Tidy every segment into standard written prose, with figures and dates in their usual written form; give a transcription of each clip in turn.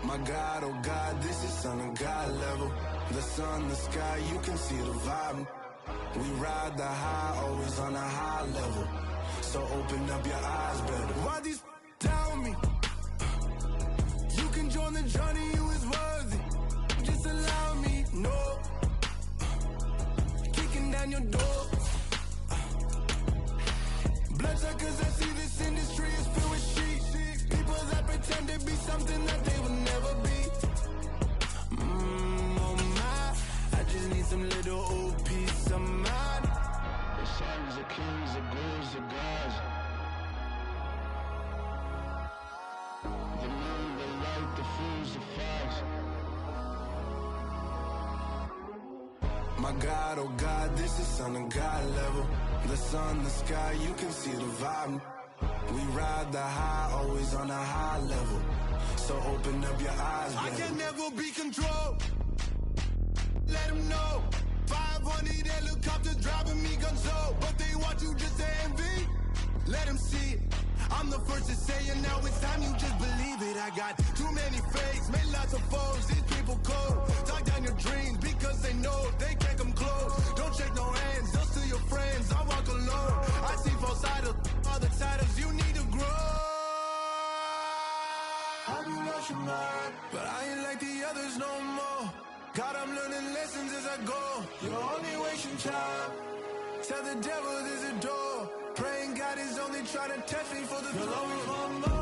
My God, oh God, this is son of God level. The sun, the sky, you can see the vibe. We ride the high, always on a high level. So open up your eyes better. Why these tell me? You can join the journey, you is worthy. Just allow me, no. Kicking down your door. Bloodsuckers, I see this industry is filled with sheep. People that pretend to be something that they will never be. Oh my, I just need some little old peace of mind. The sons, the kings, the ghouls, the gods. The moon, the light, the fools, the fogs. My God, oh God, this is son of God level. The sun, the sky, you can see the vibe. We ride the high, always on a high level. So open up your eyes, baby. I can never be controlled. Let them know. 500 helicopters driving me gonzo. But they want you just to envy. Let them see it. I'm the first to say it, now it's time you just believe it. I got too many fakes, made lots of foes. These people cold. Talk down your dreams because they know they can't come close. Don't shake no hands, just to your friends. I walk alone. I see false idols, other titles. You need to grow. Have you lost your mind? But I ain't like the others no more. God, I'm learning lessons as I go. You're only wasting time. Tell the devil there's a door. Praying God is only trying to test me for the glory. You'll always want more.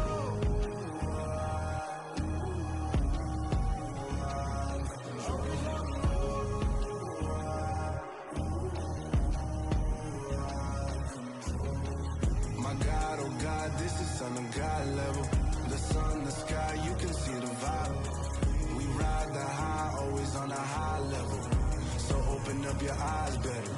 My God, oh God, this is son of God level. The sun, the sky, you can see the vibe. We ride the high, always on a high level. So open up your eyes better.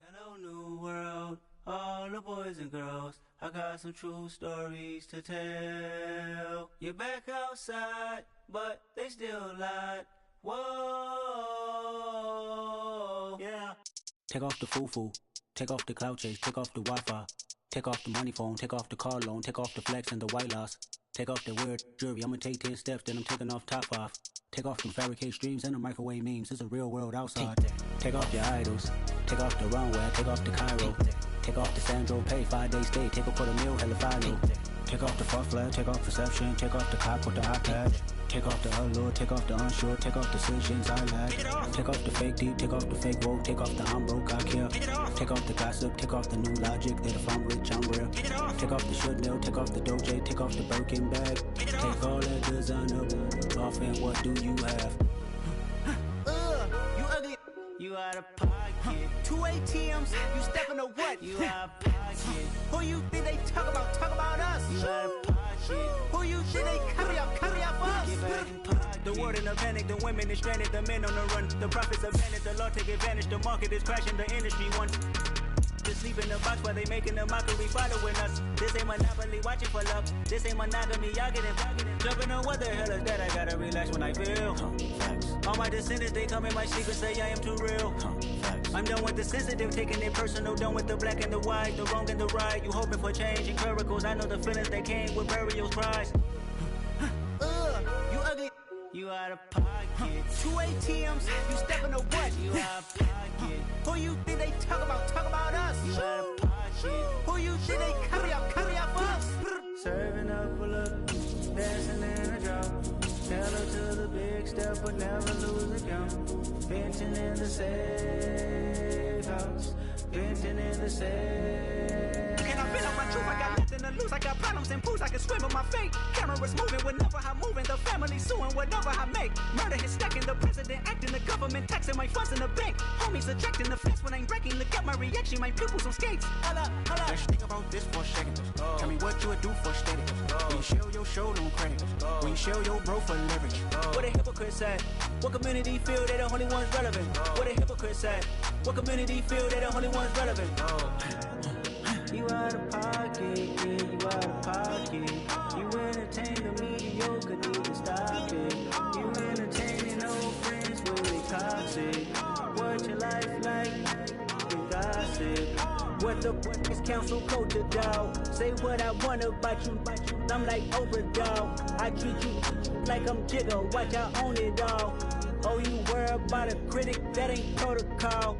Hello, new world, all the boys and girls. I got some true stories to tell. You're back outside, but they still lied. Whoa, yeah. Take off the foo-foo, take off the cloud chase, take off the Wi-Fi. Take off the money phone, take off the car loan, take off the flex and the white loss. Take off the weird jewelry, I'ma take 10 steps, then I'm taking off top 5. Take off them fabricate streams and the microwave memes, it's a real world outside. Take off your idols, take off the runway, take off the Cairo. Take off the Sandro, pay 5 days stay, take a quarter meal, hella final. Take off the fuck flag, take off perception, take off the cop with the iPad. Take off the allure, take off the unsure, take off decisions I lack. Take off the fake deep, take off the fake woke, take off the I'm broke, I care. Take off the gossip, take off the new logic, that if I'm rich, I'm real. Take off the should know, take off the doje, take off the Birkin bag. Take all that designer off and what do you have? You ugly, you out of pocket. 2 ATMs, you stepping to what? You out of pocket. Who you think they talk about us? You out of pocket. Who you think they carry up for us? Get back in pocket. The world in a panic, the women is stranded, the men on the run. The profits abandoned, the law take advantage, the market is crashing, the industry wants. Just sleep in the box while they making a mockery following us. This ain't monopoly, watching for love. This ain't monogamy, y'all getting jumping on what the hell is that? I gotta relax when I feel. All my descendants, they come in my secret, say I am too real. I'm done with the sensitive, taking it personal. Done with the black and the white, the wrong and the right. You hoping for change and miracles. I know the feelings that came with burial cries. You ugly, you out of pocket. 2 ATMs, you stepping to what? You out of pocket. Who you think they talk about us? You out of pocket. Who you think they carry up for us? Serving up a look, dancing in a drop. Tell her to the big step, but never lose the count. Venting in the safe house, venting in the safe. Can I feel on my truth? I got nothing to lose. I got problems and pools. I can swim with my fate. Cameras moving whenever I'm moving. The family suing whatever I make. Murder is stacking. The president acting. The government taxing my funds in the bank. Homies ejecting the fence when I'm breaking. Look at my reaction. My pupils on skates. Holla. Let's think about this for a second. Tell me what you would do for steady. When you show your show, don't credit. When you show your bro for leverage. What a hypocrite said. What community feel they the only ones relevant? What a hypocrite said. What community feel they the only ones relevant? You out of pocket, yeah, you out of pocket. You entertain the mediocre, What the fuck is council culture, dog? Say what I want about you, I'm like Oprah, dog. I treat you like I'm Jigga, watch I own it all. Oh, you worry about a critic, that ain't protocol.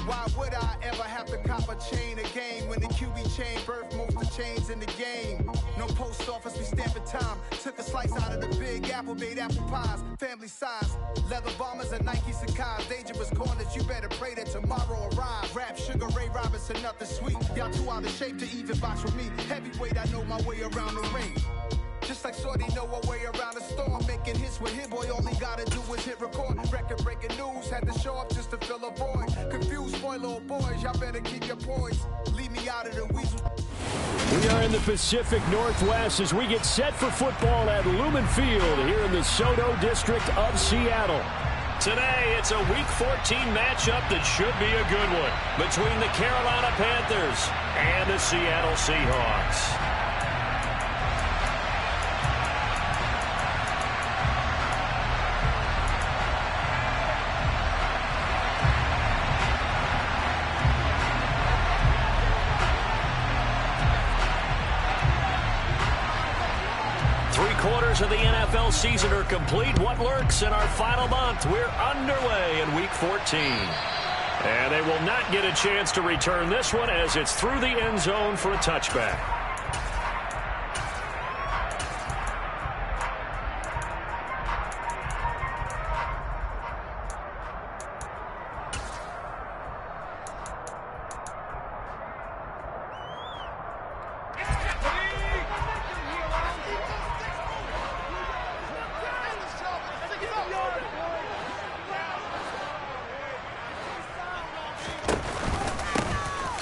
Why would I ever have to cop a chain again when the QB chain birthed most of the chains in the game? No post office, we stamping time. Took a slice out of the big apple, made apple pies, family size. Leather bombers and Nike Sacai's. Dangerous corners, you better pray that tomorrow arrives. Rap, Sugar Ray Robinson, nothing sweet. Y'all too out of shape to even box with me. Heavyweight, I know my way around the ring. Just like Shorty know a way around the storm. Making hits with Hit Boy, all he gotta do is hit record. Record breaking news, had to show up just to fill a void. Confused, spoiled little boys, y'all better keep your poise. Leave me out of the weasel. We are in the Pacific Northwest as we get set for football at Lumen Field here in the Soto District of Seattle. Today, it's a Week 14 matchup that should be a good one between the Carolina Panthers and the Seattle Seahawks. Quarters of the NFL season are complete. What lurks in our final month? We're underway in Week 14. And they will not get a chance to return this one as it's through the end zone for a touchback.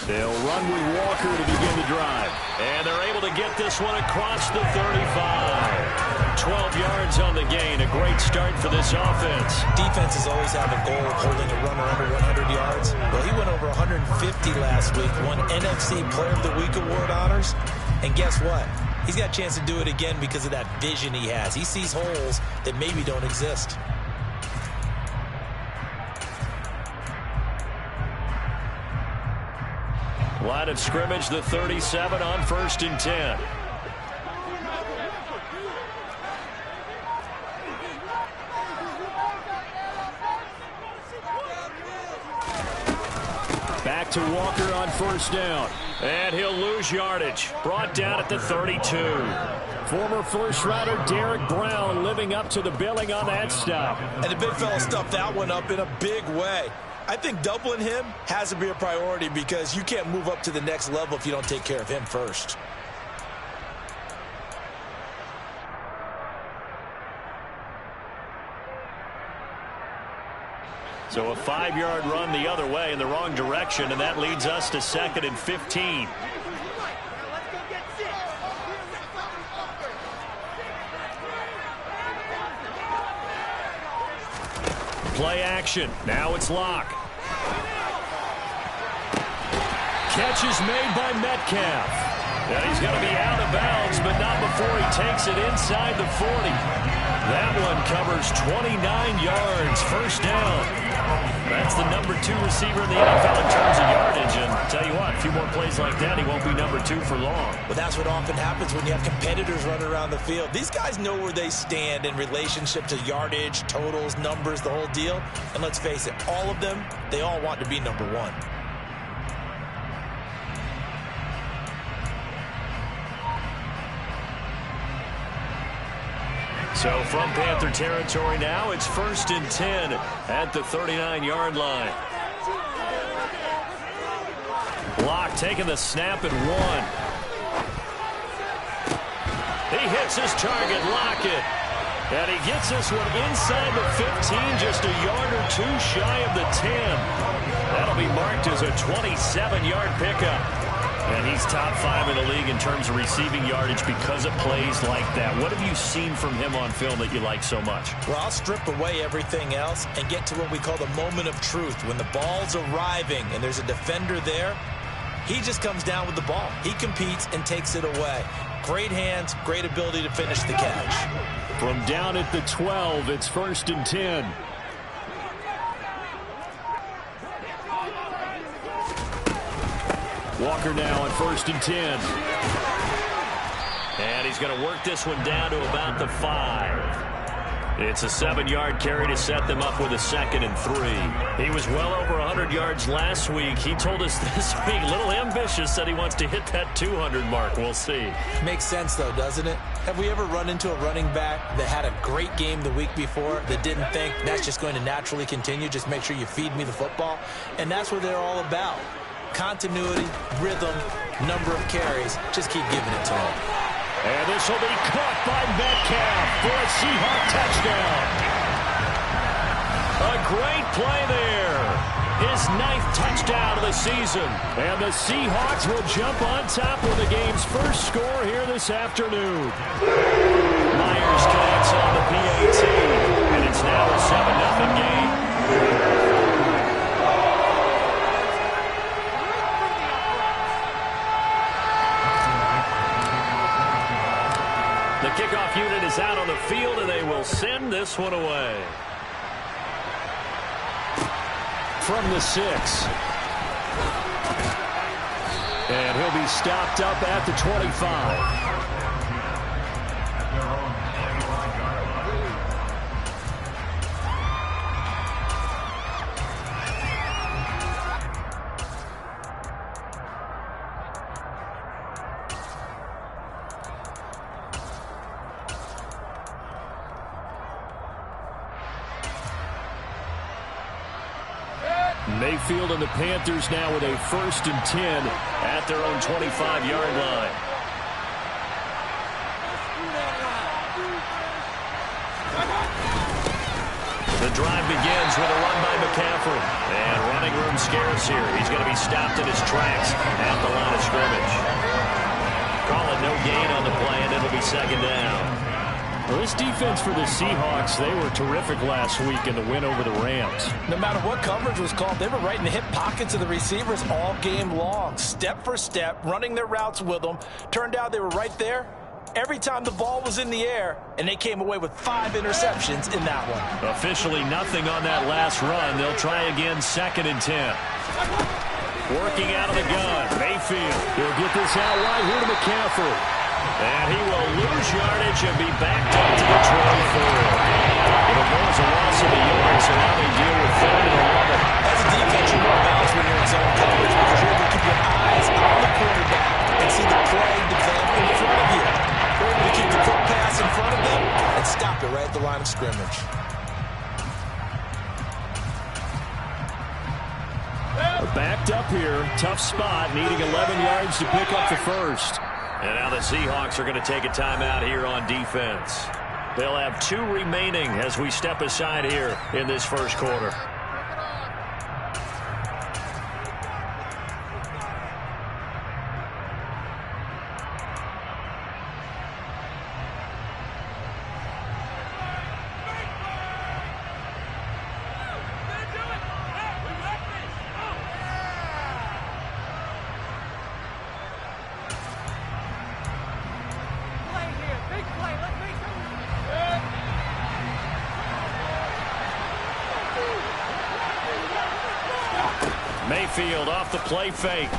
They'll run with Walker to begin the drive. And they're able to get this one across the 35. 12 yards on the gain. A great start for this offense. Defenses always have a goal of holding a runner under 100 yards. Well, he went over 150 last week, won NFC Player of the Week award honors. And guess what? He's got a chance to do it again because of that vision he has. He sees holes that maybe don't exist. Line of scrimmage, the 37 on 1st and 10. Back to Walker on 1st down. And he'll lose yardage. Brought down at the 32. Former first-rounder Derek Brown living up to the billing on that stop. And the big fella stuffed that one up in a big way. I think doubling him has to be a priority because you can't move up to the next level if you don't take care of him first. So a 5-yard run the other way in the wrong direction, and that leads us to 2nd and 15. Play action. Now it's Locke. Catch is made by Metcalf. And he's going to be out of bounds, but not before he takes it inside the 40. That one covers 29 yards. 1st down. That's the number 2 receiver in the NFL in terms of yardage. And I'll tell you what, a few more plays like that, he won't be number 2 for long. Well, that's what often happens when you have competitors running around the field. These guys know where they stand in relationship to yardage, totals, numbers, the whole deal. And let's face it, all of them, they all want to be number 1. So from Panther territory now, it's 1st and 10 at the 39-yard line. Locke taking the snap at 1. He hits his target, Lockett. And he gets this one inside the 15, just a yard or 2 shy of the 10. That'll be marked as a 27-yard pickup. And he's top 5 in the league in terms of receiving yardage because of plays like that. What have you seen from him on film that you like so much? Well, I'll strip away everything else and get to what we call the moment of truth. When the ball's arriving and there's a defender there, he just comes down with the ball. He competes and takes it away. Great hands, great ability to finish the catch. From down at the 12, it's 1st and 10. Walker now on 1st and 10. And he's going to work this one down to about the 5. It's a 7-yard carry to set them up with a 2nd and 3. He was well over 100 yards last week. He told us this week, a little ambitious, that he wants to hit that 200 mark. We'll see. Makes sense, though, doesn't it? Have we ever run into a running back that had a great game the week before that didn't think that's just going to naturally continue? Just make sure you feed me the football. And that's what they're all about. Continuity, rhythm, number of carries. Just keep giving it to him. And this will be caught by Metcalf for a Seahawk touchdown. A great play there. His 9th touchdown of the season. And the Seahawks will jump on top with the game's first score here this afternoon. Myers connects on the PAT. And it's now a 7-0 game. The kickoff unit is out on the field, and they will send this one away. From the 6. And he'll be stopped up at the 25. Mayfield and the Panthers now with a 1st and 10 at their own 25-yard line. The drive begins with a run by McCaffrey. And running room scarce here. He's going to be stopped in his tracks at the line of scrimmage. Call it no gain on the play, and it'll be 2nd down. Well, this defense for the Seahawks, they were terrific last week in the win over the Rams. No matter what coverage was called, they were right in the hip pockets of the receivers all game long. Step for step, running their routes with them. Turned out they were right there every time the ball was in the air, and they came away with 5 interceptions in that one. Officially nothing on that last run. They'll try again 2nd and 10. Working out of the gun, Mayfield. He'll get this out right here to McCaffrey. And he will lose yardage and be backed up to the 24. It'll go as a loss of the yard, so now they deal with 3rd and 11. As a defense, you're more balanced when you're in zone coverage because you're able to keep your eyes on the quarterback and see the play develop in front of you. You're able to keep the quick pass in front of them and stop it right at the line of scrimmage. Backed up here, tough spot, needing 11 yards to pick up the 1st. And now the Seahawks are going to take a timeout here on defense. They'll have 2 remaining as we step aside here in this first quarter. Mayfield off the play fake.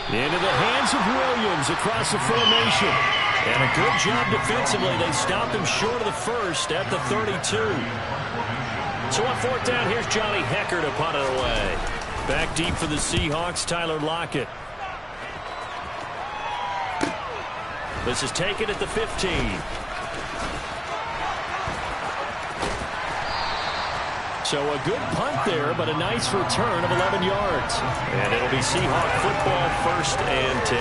Into the hands of Williams across the formation. And a good job defensively. They stopped him short of the 1st at the 32. So on 4th down, here's Johnny Hecker to punt it away. Back deep for the Seahawks, Tyler Lockett. This is taken at the 15. So a good punt there, but a nice return of 11 yards. And it'll be Seahawk football, 1st and 10.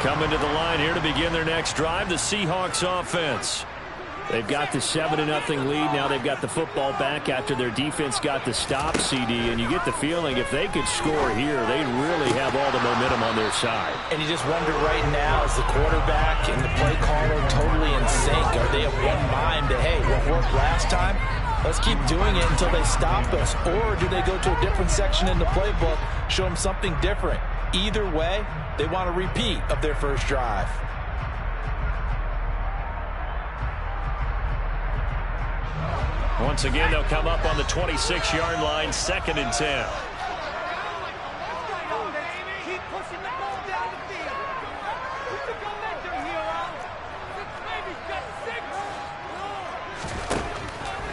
Coming to the line here to begin their next drive, the Seahawks offense. They've got the 7-0 lead. Now they've got the football back after their defense got the stop, CD. And you get the feeling if they could score here, they'd really have all the momentum on their side. And you just wonder right now, is the quarterback and the play caller totally in sync? Are they of one mind that, hey, what worked last time? Let's keep doing it until they stop us. Or do they go to a different section in the playbook, show them something different? Either way, they want a repeat of their first drive. Once again, they'll come up on the 26-yard line, 2nd and 10.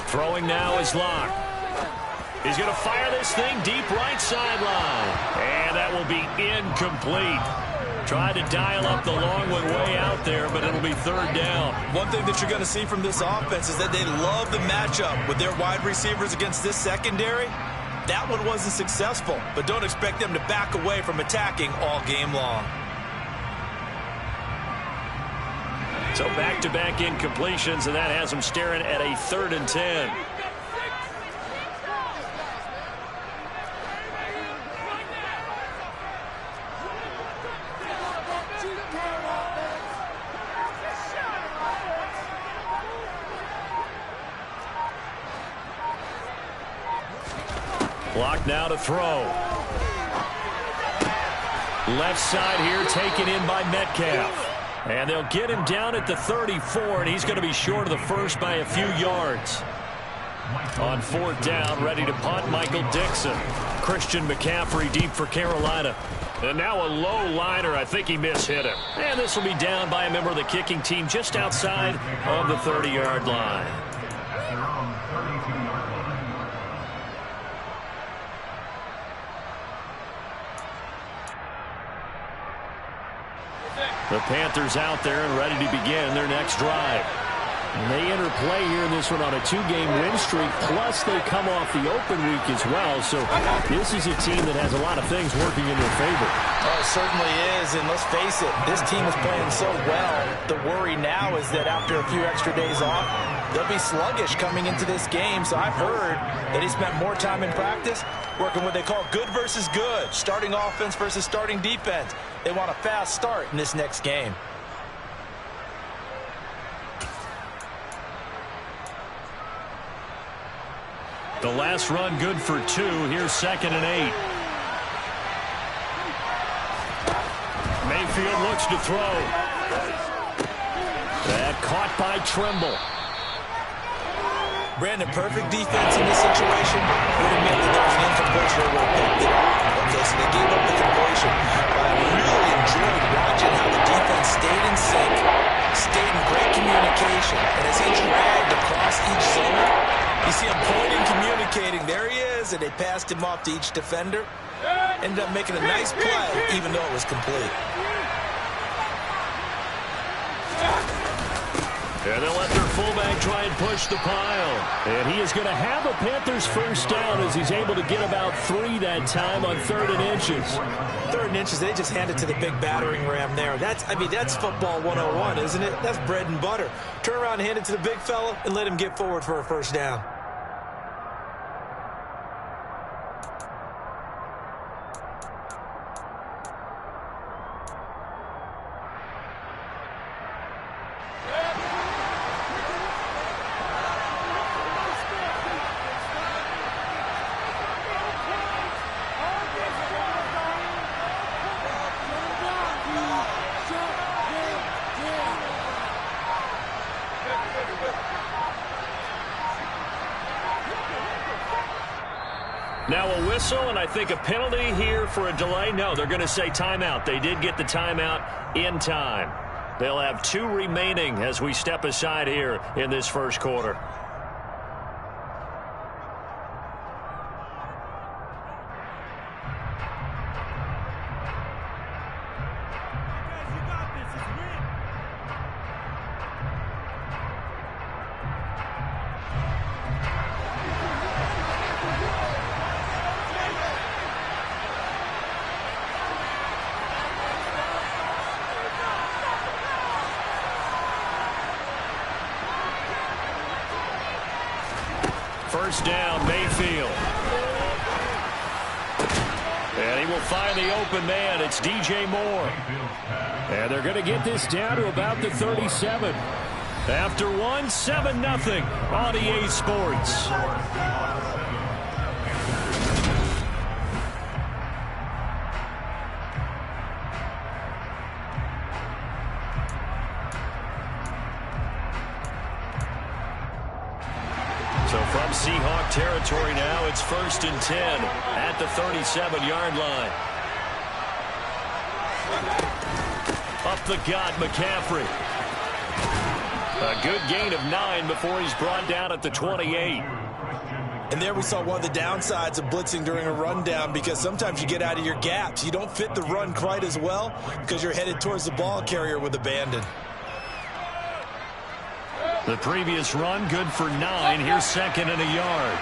Throwing now is Locke. He's going to fire this thing deep right sideline. And that will be incomplete. Tried to dial up the long one way out there, but it'll be 3rd down. One thing that you're going to see from this offense is that they love the matchup with their wide receivers against this secondary. That one wasn't successful, but don't expect them to back away from attacking all game long. So back-to-back incompletions, and that has them staring at a 3rd and 10. Block now to throw. Left side here taken in by Metcalf. And they'll get him down at the 34, and he's going to be short of the first by a few yards. On 4th down, ready to punt, Michael Dixon. Christian McCaffrey deep for Carolina. And now a low liner. I think he mishit him. And this will be down by a member of the kicking team just outside of the 30-yard line. The Panthers out there and ready to begin their next drive. And they enter play here in this one on a 2-game win streak, plus they come off the open week as well. So this is a team that has a lot of things working in their favor. Oh, it certainly is, and let's face it, this team is playing so well. The worry now is that after a few extra days off, they'll be sluggish coming into this game. So I've heard that he spent more time in practice working what they call good versus good, starting offense versus starting defense. They want a fast start in this next game. The last run good for 2. Here's 2nd and 8. Mayfield looks to throw. That caught by Trimble. Brandon, perfect defense in this situation would admit that there was an incompletion or would have picked it off. Okay, so they gave up the completion. But I really enjoyed watching how the defense stayed in sync, stayed in great communication, and as he dragged across each zone, you see him pointing, communicating. There he is, and they passed him off to each defender. Ended up making a nice play, even though it was complete. And they'll let their fullback try and push the pile. And he is going to have a Panthers first down as he's able to get about 3 that time on 3rd and inches. 3rd and inches, they just hand it to the big battering ram there. That's football 101, isn't it? That's bread and butter. Turn around and hand it to the big fella and let him get forward for a first down. Now a whistle, and I think a penalty here for a delay. No, they're going to say timeout. They did get the timeout in time. They'll have 2 remaining as we step aside here in this first quarter. First down, Mayfield. And he will find the open man. It's DJ Moore. And they're going to get this down to about the 37. After 7-0 on EA Sports. So from Seahawk territory now, it's 1st and 10 at the 37-yard line. Up the gut, McCaffrey. A good gain of 9 before he's brought down at the 28. And there we saw one of the downsides of blitzing during a rundown, because sometimes you get out of your gaps. You don't fit the run quite as well because you're headed towards the ball carrier with abandon. The previous run good for 9. Here's 2nd and a yard.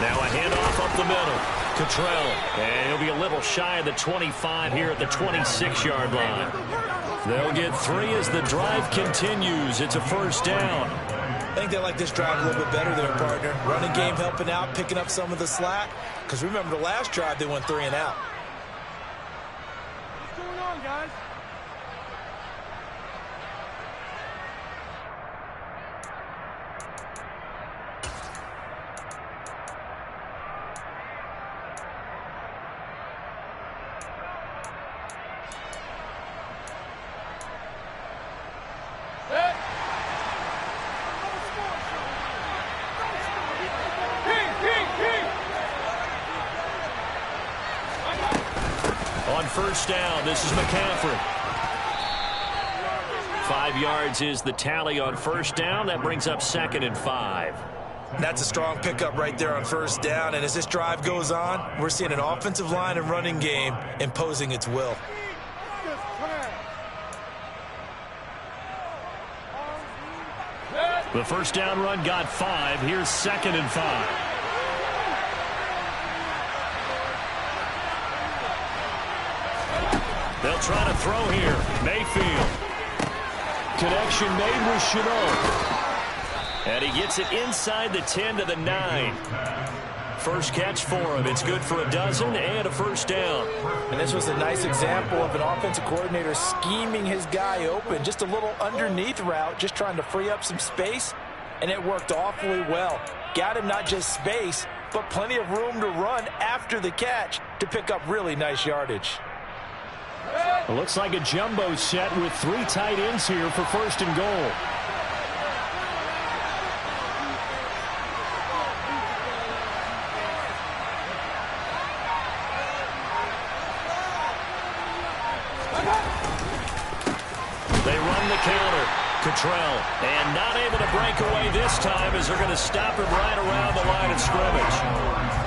Now a handoff up the middle. Cottrell. And he'll be a little shy of the 25 here at the 26-yard line. They'll get 3 as the drive continues. It's a first down. I think they like this drive a little bit better there, partner. Running game helping out, picking up some of the slack. Because remember, the last drive they went 3 and out. What's going on, guys? On first down, this is McCaffrey. 5 yards is the tally on first down. That brings up 2nd and 5. That's a strong pickup right there on first down. And as this drive goes on, we're seeing an offensive line and running game imposing its will. The first down run got 5. Here's 2nd and 5. They'll try to throw here. Mayfield. Connection made with Chenault. And he gets it inside the 10 to the 9. First catch for him. It's good for a dozen and a first down. And this was a nice example of an offensive coordinator scheming his guy open. Just a little underneath route, just trying to free up some space. And it worked awfully well. Got him not just space, but plenty of room to run after the catch to pick up really nice yardage. It looks like a jumbo set with 3 tight ends here for 1st and goal. They run the counter. Cottrell, and not able to break away this time as they're going to stop him right around the line of scrimmage.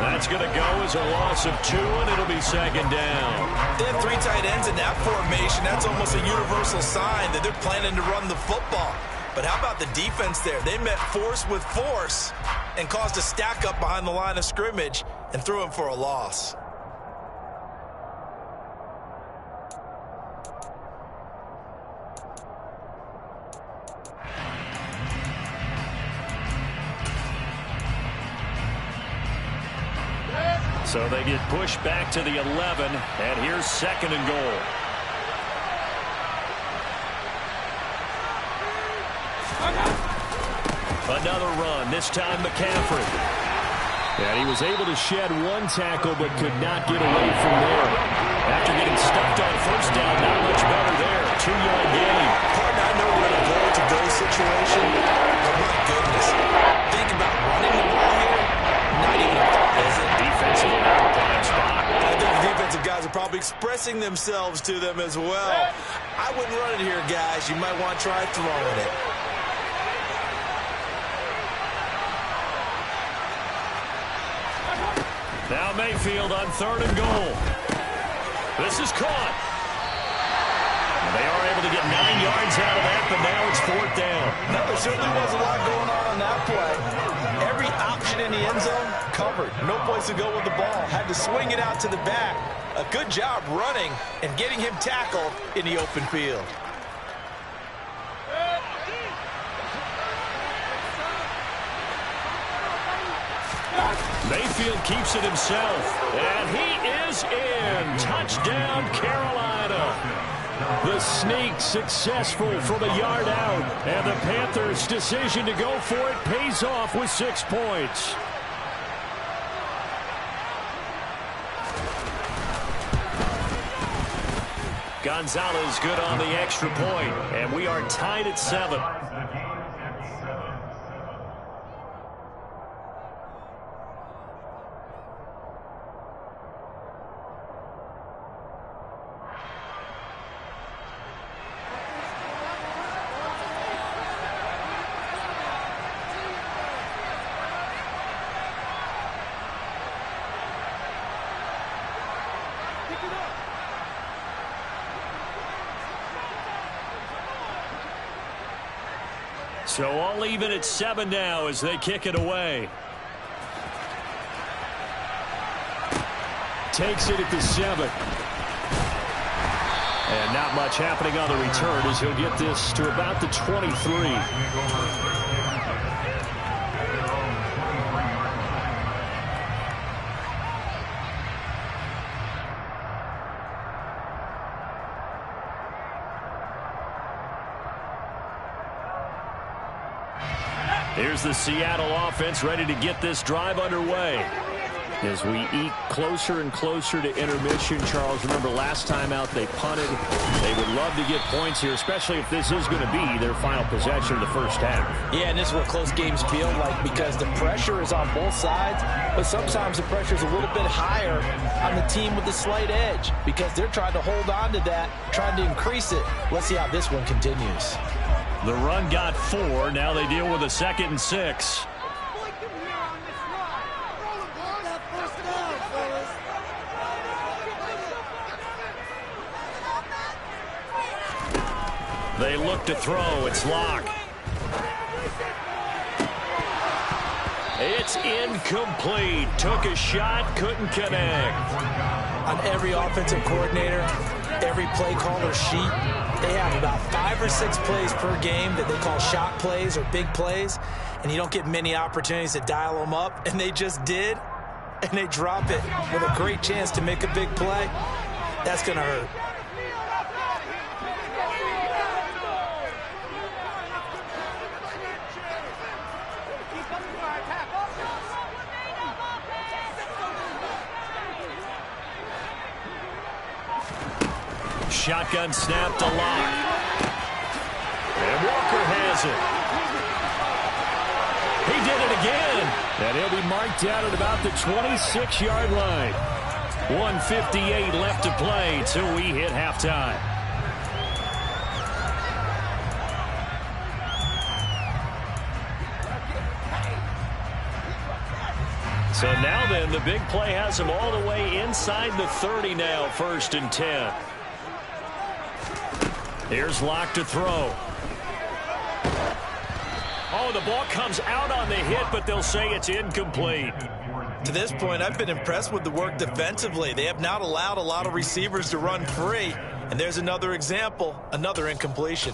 That's going to go as a loss of 2, and it'll be 2nd down. They have 3 tight ends in that formation. That's almost a universal sign that they're planning to run the football. But how about the defense there? They met force with force and caused a stack up behind the line of scrimmage and threw him for a loss. So they get pushed back to the 11, and here's 2nd and goal. Another run, this time McCaffrey. And he was able to shed 1 tackle, but could not get away from there. After getting stuffed on first down, not much better there. 2-yard gain. Partner, I know we're in a goal-to-go situation, but my goodness. Think about running the ball here. Not even a pleasant defensive prime spot. I think the defensive guys are probably expressing themselves to them as well. I wouldn't run it here, guys. You might want to try throwing it. Now Mayfield on 3rd and goal. This is caught. They are able to get 9 yards out of that, but now it's 4th down. No, there certainly was a lot going on that play. Every option in the end zone, covered. No place to go with the ball. Had to swing it out to the back. A good job running and getting him tackled in the open field. Mayfield keeps it himself, and he is in. Touchdown, Carolina. The sneak successful from a yard out, and the Panthers' decision to go for it pays off with 6 points. Gonzalez good on the extra point, and we are tied at 7. So all even at 7 now as they kick it away. Takes it at the 7. And not much happening on the return as he'll get this to about the 23. Here's the Seattle offense ready to get this drive underway. As we eke closer and closer to intermission, Charles, remember last time out they punted. They would love to get points here, especially if this is going to be their final possession of the first half. Yeah, and this is what close games feel like because the pressure is on both sides, but sometimes the pressure is a little bit higher on the team with the slight edge because they're trying to hold on to that, trying to increase it. Let's see how this one continues. The run got 4. Now they deal with a 2nd and 6. They look to throw. It's Locke. It's incomplete. Took a shot, couldn't connect. On every offensive coordinator, every play caller sheet, they have about 5 or 6 plays per game that they call shot plays or big plays, and you don't get many opportunities to dial them up, and they just did, and they drop it with a great chance to make a big play. That's going to hurt. Shotgun snap to Locke. And Walker has it. He did it again. And he'll be marked out at about the 26-yard line. 1:58 left to play till we hit halftime. So now then, the big play has him all the way inside the 30 now, 1st and 10. Here's Locke to throw. Oh, the ball comes out on the hit, but they'll say it's incomplete. To this point, I've been impressed with the work defensively. They have not allowed a lot of receivers to run free. And there's another example, another incompletion.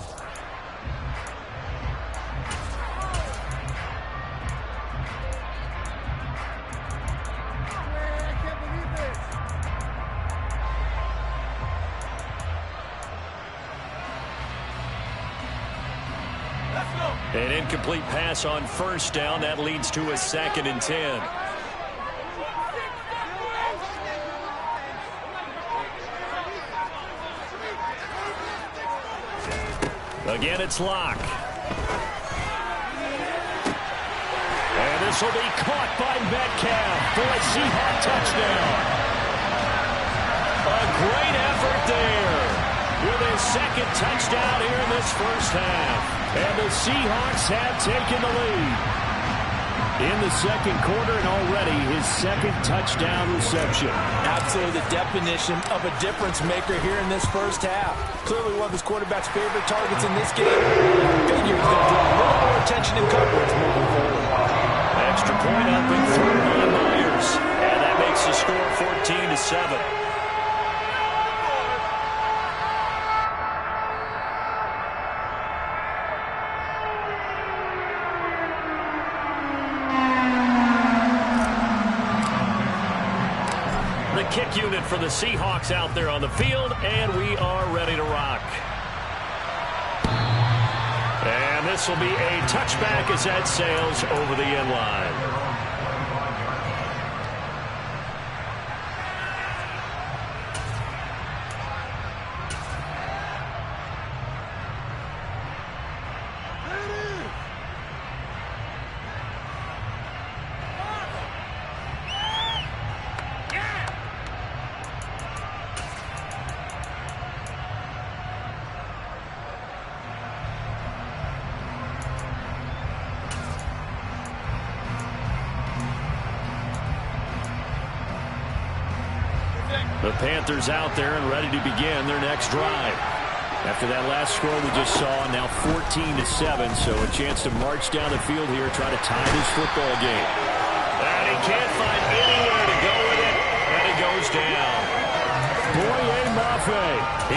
An incomplete pass on 1st down. That leads to a 2nd and 10. Again, it's Locke. And this will be caught by Metcalf for a Seahawk touchdown. A great effort there with his 2nd touchdown here in this first half. And the Seahawks have taken the lead in the 2nd quarter, and already his 2nd touchdown reception. Absolutely the definition of a difference maker here in this first half. Clearly one of his quarterback's favorite targets in this game. I figure he's going to draw a little more attention and coverage moving forward. Extra point up in 7. The kick unit for the Seahawks out there on the field, and we are ready to rock. And this will be a touchback as that sails over the end line. The Panthers out there and ready to begin their next drive. After that last score we just saw, now 14-7, so a chance to march down the field here, try to tie this football game. And he can't find anywhere to go with it, and he goes down. Boye Mafe,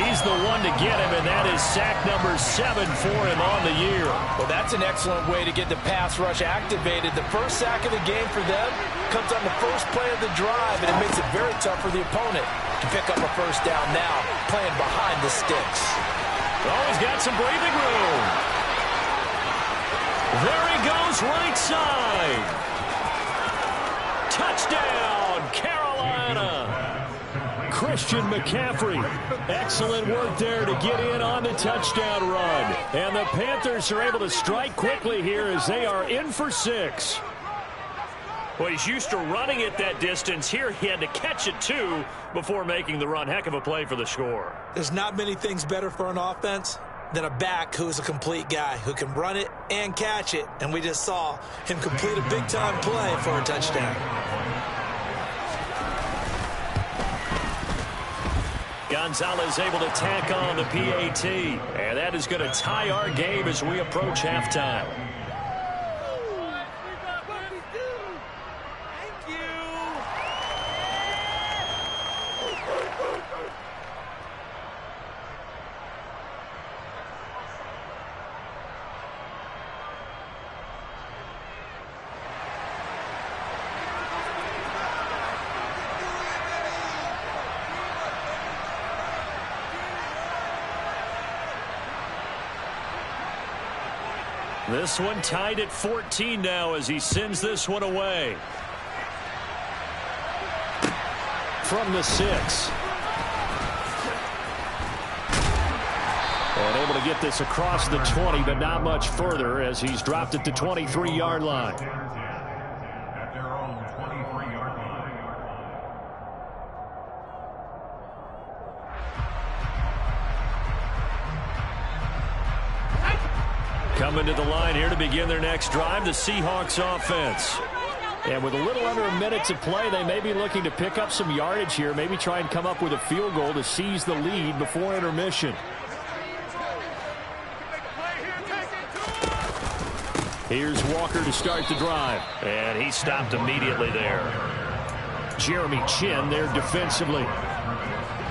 he's the one to get him, and that is sack number 7 for him on the year. Well, that's an excellent way to get the pass rush activated. The first sack of the game for them comes on the first play of the drive, and it makes it very tough for the opponent to pick up a first down now, playing behind the sticks. Oh, he's got some breathing room. There he goes, right side. Touchdown, Carolina. Christian McCaffrey, excellent work there to get in on the touchdown run. And the Panthers are able to strike quickly here as they are in for 6. Well, he's used to running it that distance. Here he had to catch it, too, before making the run. Heck of a play for the score. There's not many things better for an offense than a back who's a complete guy, who can run it and catch it. And we just saw him complete a big-time play for a touchdown. Gonzalez able to tack on the PAT. And that is going to tie our game as we approach halftime. This one tied at 14 now as he sends this one away. From the 6. And able to get this across the 20, but not much further as he's dropped it to 23-yard line. At their own 23-yard line. Coming to the line here to begin their next drive, the Seahawks offense. And with a little under a minute to play, they may be looking to pick up some yardage here, maybe try and come up with a field goal to seize the lead before intermission. Here's Walker to start the drive, and he stopped immediately there. Jeremy Chin there defensively.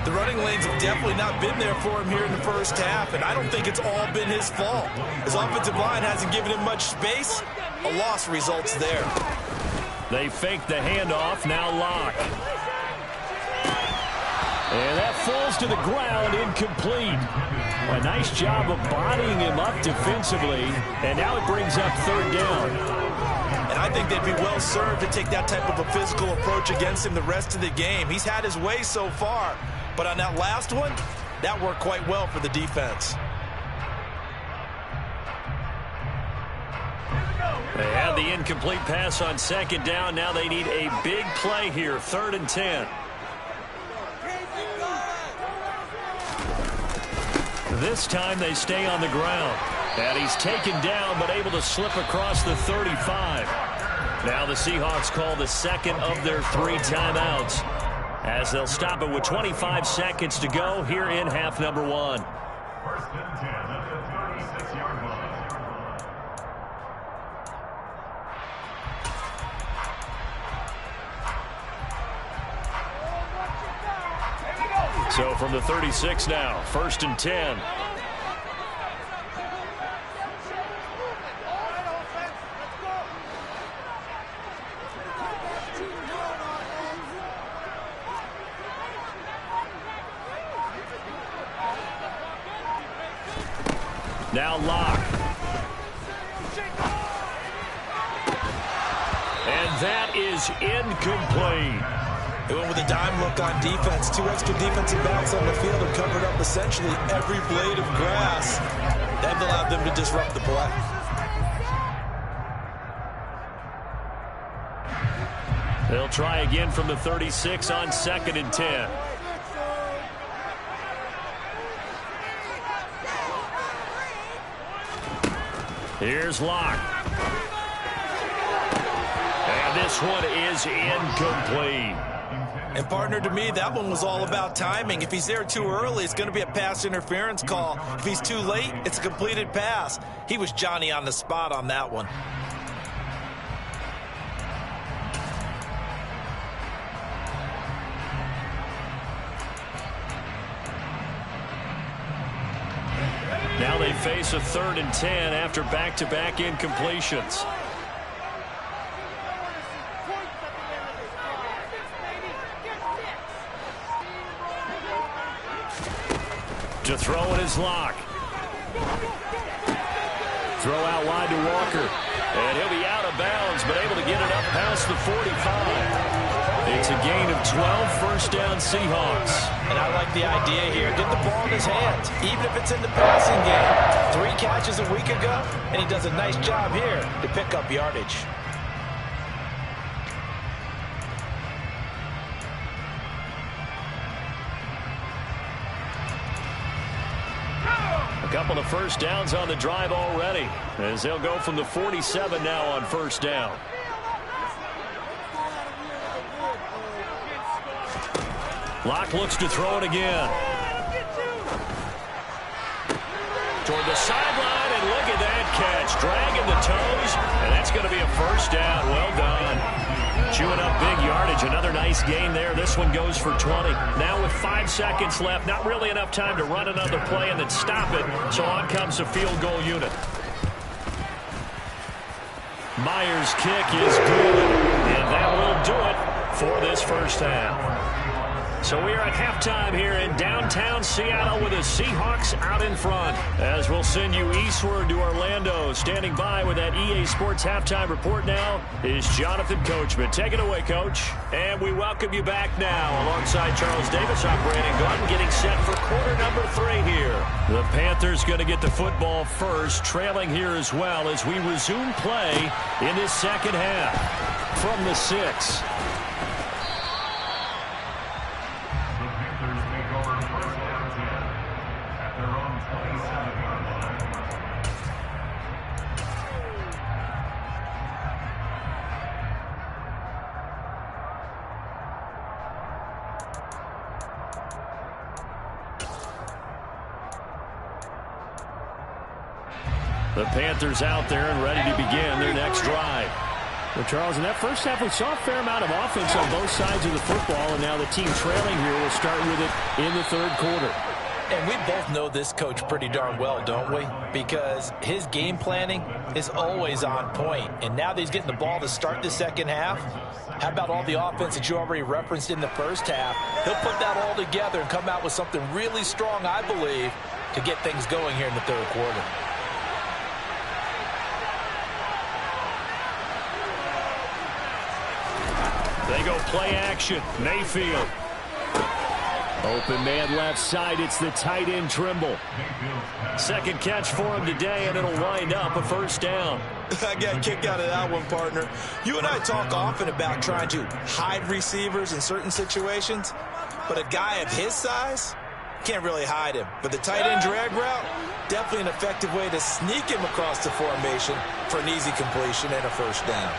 The running lanes have definitely not been there for him here in the first half, and I don't think it's all been his fault. His offensive line hasn't given him much space. A loss results there. They fake the handoff, now Locke. And that falls to the ground, incomplete. A nice job of bodying him up defensively, and now it brings up 3rd down. And I think they'd be well served to take that type of a physical approach against him the rest of the game. He's had his way so far, but on that last one, that worked quite well for the defense. They had the incomplete pass on 2nd down. Now they need a big play here, 3rd and 10. This time they stay on the ground. And he's taken down but able to slip across the 35. Now the Seahawks call the 2nd of their 3 timeouts, as they'll stop it with 25 seconds to go here in half number 1. 1st and 10 at the 36-yard line. So from the 36 now, 1st and 10. Now Locke. And that is incomplete. They went with a dime look on defense. 2 extra defensive backs on the field and covered up essentially every blade of grass. That allowed them to disrupt the play. They'll try again from the 36 on 2nd and 10. Here's Locke. And this one is incomplete. And partner, to me, that one was all about timing. If he's there too early, it's going to be a pass interference call. If he's too late, it's a completed pass. He was Johnny on the spot on that one. Now they face a 3rd and 10 after back-to-back incompletions. To throw it is Locke. Throw out wide to Walker. And he'll be out of bounds, but able to get it up past the 45. It's a gain of 12, 1st down Seahawks. And I like the idea here. Get the ball in his hands, even if it's in the passing game. 3 catches a week ago, and he does a nice job here to pick up yardage. A couple of 1st downs on the drive already, as they'll go from the 47 now on 1st down. Locke looks to throw it again. Toward the sideline, and look at that catch. Dragging the toes, and that's going to be a 1st down. Well done. Chewing up big yardage. Another nice gain there. This one goes for 20. Now with 5 seconds left, not really enough time to run another play and then stop it. So on comes the field goal unit. Myers' kick is good, and that will do it for this 1st half. So we are at halftime here in downtown Seattle with the Seahawks out in front. As we'll send you eastward to Orlando. Standing by with that EA Sports halftime report now is Jonathan Coachman. Take it away, Coach. And we welcome you back now alongside Charles Davis. I'm Brandon Gordon getting set for quarter number 3 here. The Panthers going to get the football first, trailing here as well as we resume play in this 2nd half from the 6. The Panthers out there and ready to begin their next drive. Well, Charles, in that 1st half, we saw a fair amount of offense on both sides of the football, and now the team trailing here will start with it in the 3rd quarter. And we both know this coach pretty darn well, don't we? Because his game planning is always on point. And now that he's getting the ball to start the 2nd half, how about all the offense that you already referenced in the 1st half? He'll put that all together and come out with something really strong, I believe, to get things going here in the 3rd quarter. They go play action. Mayfield. Open man left side. It's the tight end Trimble. 2nd catch for him today, and it'll wind up a 1st down. I got a kick out of that one, partner. You and I talk often about trying to hide receivers in certain situations, but a guy of his size can't really hide him. But the tight end drag route, definitely an effective way to sneak him across the formation for an easy completion and a 1st down.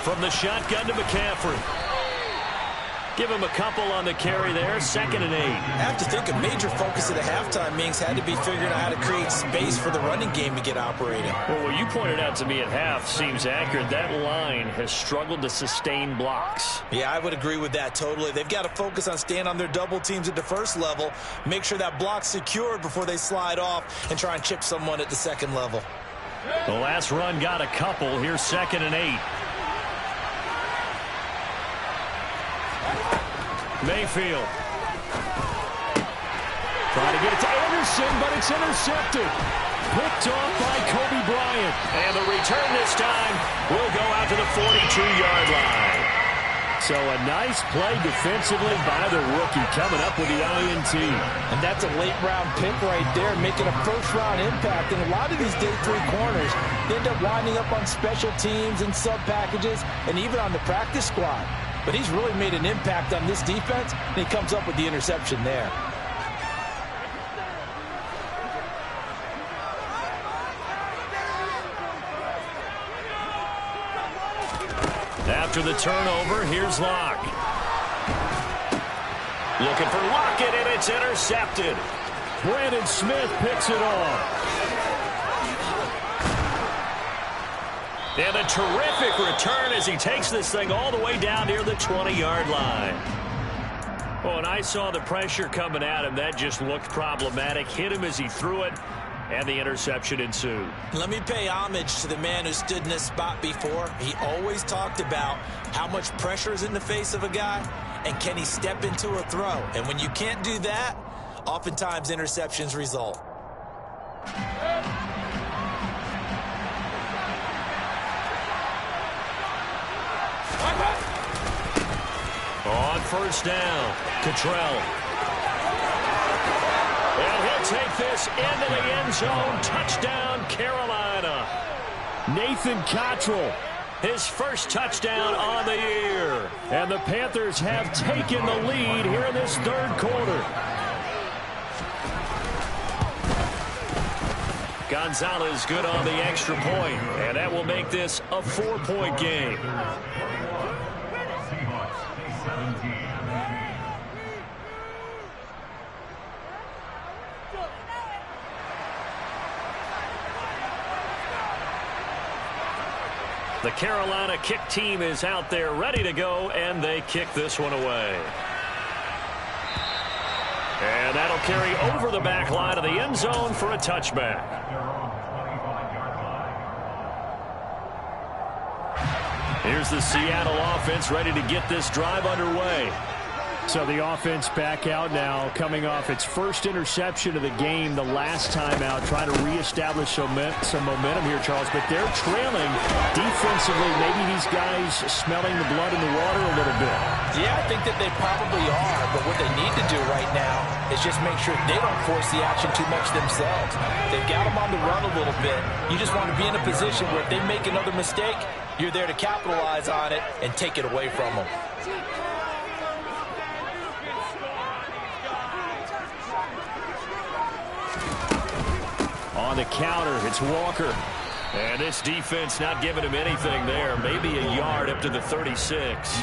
From the shotgun to McCaffrey. Give him a couple on the carry there. 2nd and 8. I have to think a major focus at the halftime meetings had to be figuring out how to create space for the running game to get operating. Well, what you pointed out to me at half seems accurate. That line has struggled to sustain blocks. Yeah, I would agree with that totally. They've got to focus on staying on their double teams at the first level, make sure that block's secured before they slide off and try and chip someone at the second level. The last run got a couple. Here's 2nd and 8. Mayfield. Trying to get it to Anderson, but it's intercepted. Picked off by Kobe Bryant. And the return this time will go out to the 42-yard line. So a nice play defensively by the rookie coming up with the INT. And that's a late-round pick right there, making a first-round impact. And a lot of these day 3 corners, they end up winding up on special teams and sub-packages and even on the practice squad. But he's really made an impact on this defense, and he comes up with the interception there. After the turnover, here's Locke. Looking for Lockett, and it's intercepted. Brandon Smith picks it off. And a terrific return as he takes this thing all the way down near the 20-yard line. Oh, and I saw the pressure coming at him. That just looked problematic. Hit him as he threw it, and the interception ensued. Let me pay homage to the man who stood in this spot before. He always talked about how much pressure is in the face of a guy, and can he step into a throw. And when you can't do that, oftentimes interceptions result. On first down, Cottrell. And he'll take this into the end zone. Touchdown, Carolina. Nathan Cottrell. His first touchdown on the year. And the Panthers have taken the lead here in this 3rd quarter. Gonzalez good on the extra point, and that will make this a 4-point game. The Carolina kick team is out there ready to go, and they kick this one away. And that'll carry over the back line of the end zone for a touchback. Here's the Seattle offense ready to get this drive underway. So the offense back out now, coming off its first interception of the game the last time out, trying to reestablish some momentum here, Charles. But they're trailing defensively. Maybe these guys smelling the blood in the water a little bit. Yeah, I think that they probably are. But what they need to do right now is just make sure they don't force the action too much themselves. They've got them on the run a little bit. You just want to be in a position where if they make another mistake, you're there to capitalize on it and take it away from them. On the counter, it's Walker. And this defense not giving him anything there. Maybe a yard up to the 36.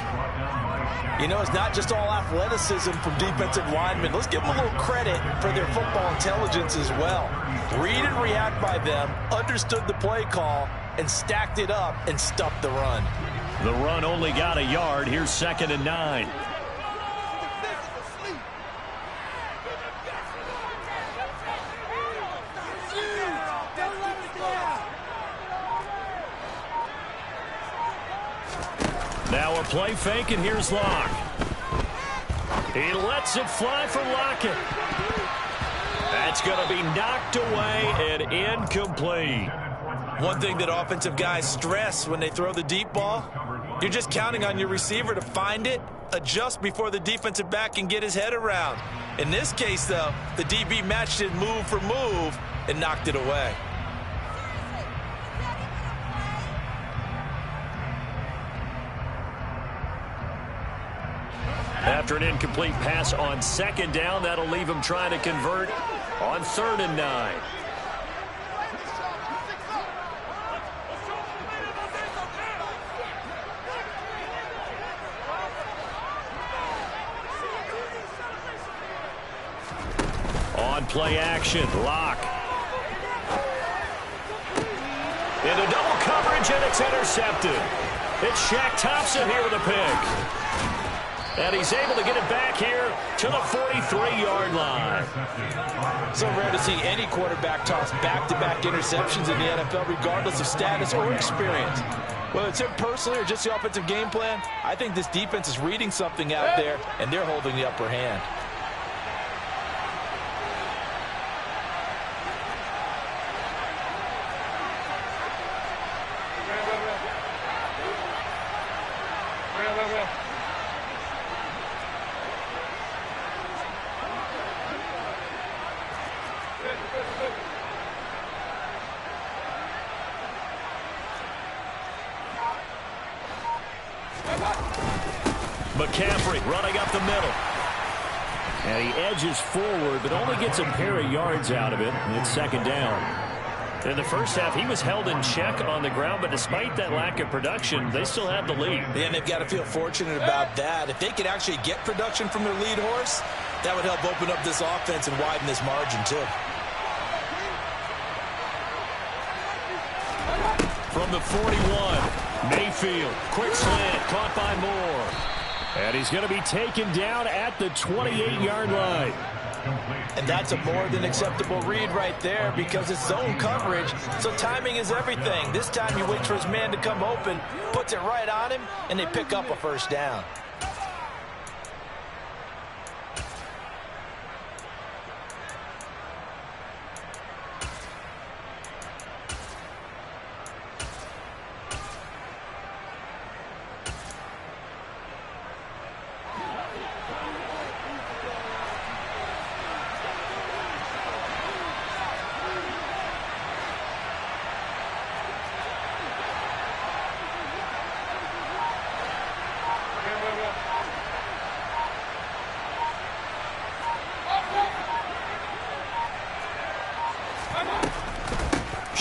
You know, it's not just all athleticism from defensive linemen. Let's give them a little credit for their football intelligence as well. Read and react by them, understood the play call, and stacked it up and stuffed the run. The run only got a yard. Here's 2nd and 9. Now a play fake, and here's Locke. He lets it fly for Lockett. That's going to be knocked away and incomplete. One thing that offensive guys stress when they throw the deep ball, you're just counting on your receiver to find it, adjust before the defensive back can get his head around. In this case, though, the DB matched it move for move and knocked it away. After an incomplete pass on 2nd down, that'll leave him trying to convert on 3rd and 9. play action. Lock. Into double coverage, and it's intercepted. It's Shaq Thompson here with a pick. And he's able to get it back here to the 43-yard line. So rare to see any quarterback toss back-to-back interceptions in the NFL, regardless of status or experience. Whether it's him personally or just the offensive game plan, I think this defense is reading something out there, and they're holding the upper hand. McCaffrey running up the middle. And he edges forward, but only gets a pair of yards out of it. And it's second down. In the first half, he was held in check on the ground, but despite that lack of production, they still have the lead. And they've got to feel fortunate about that. If they could actually get production from their lead horse, that would help open up this offense and widen this margin, too. From the 41, Mayfield, quick slant, caught by Moore. And he's going to be taken down at the 28-yard line. And that's a more than acceptable read right there because it's zone coverage, so timing is everything. This time he waits for his man to come open, puts it right on him, and they pick up a first down.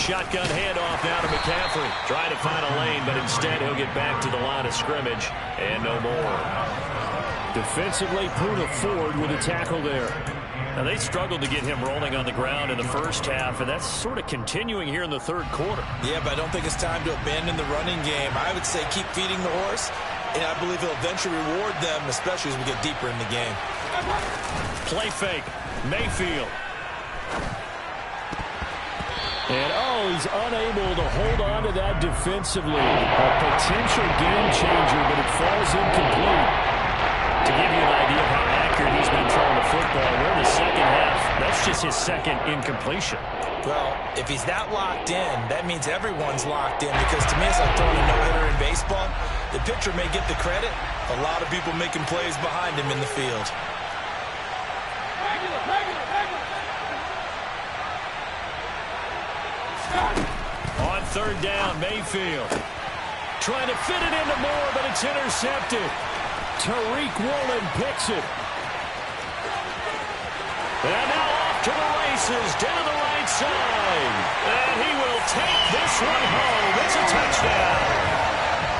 Shotgun handoff now to McCaffrey. Trying to find a lane, but instead he'll get back to the line of scrimmage. And no more. Defensively, Puna Ford with a tackle there. Now, they struggled to get him rolling on the ground in the first half, and that's sort of continuing here in the third quarter. Yeah, but I don't think it's time to abandon the running game. I would say keep feeding the horse, and I believe he'll eventually reward them, especially as we get deeper in the game. Play fake. Mayfield. And, he's unable to hold on to that defensively. A potential game changer, but it falls incomplete. To give you an idea of how accurate he's been throwing the football, we're in the second half. That's just his second incompletion. Well, if he's that locked in, that means everyone's locked in because to me it's like throwing a no-hitter in baseball. The pitcher may get the credit. A lot of people making plays behind him in the field. On third down, Mayfield. Trying to fit it into Moore, but it's intercepted. Tariq Woolen picks it. And now off to the races, down the right side. And he will take this one home. It's a touchdown.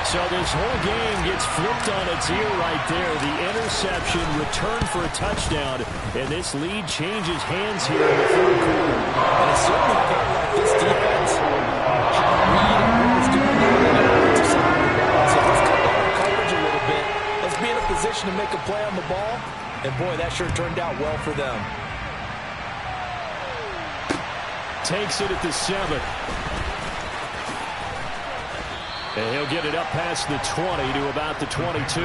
So this whole game gets flipped on its ear right there. The interception returned for a touchdown, and this lead changes hands here in the third quarter. And it's certainly felt like this defense, how Reed and what was doing on the offensive side of the ball. So let's cut down our coverage a little bit. Let's be in a position to make a play on the ball. And boy, that sure turned out well for them. Takes it at the 7. And he'll get it up past the 20 to about the 22.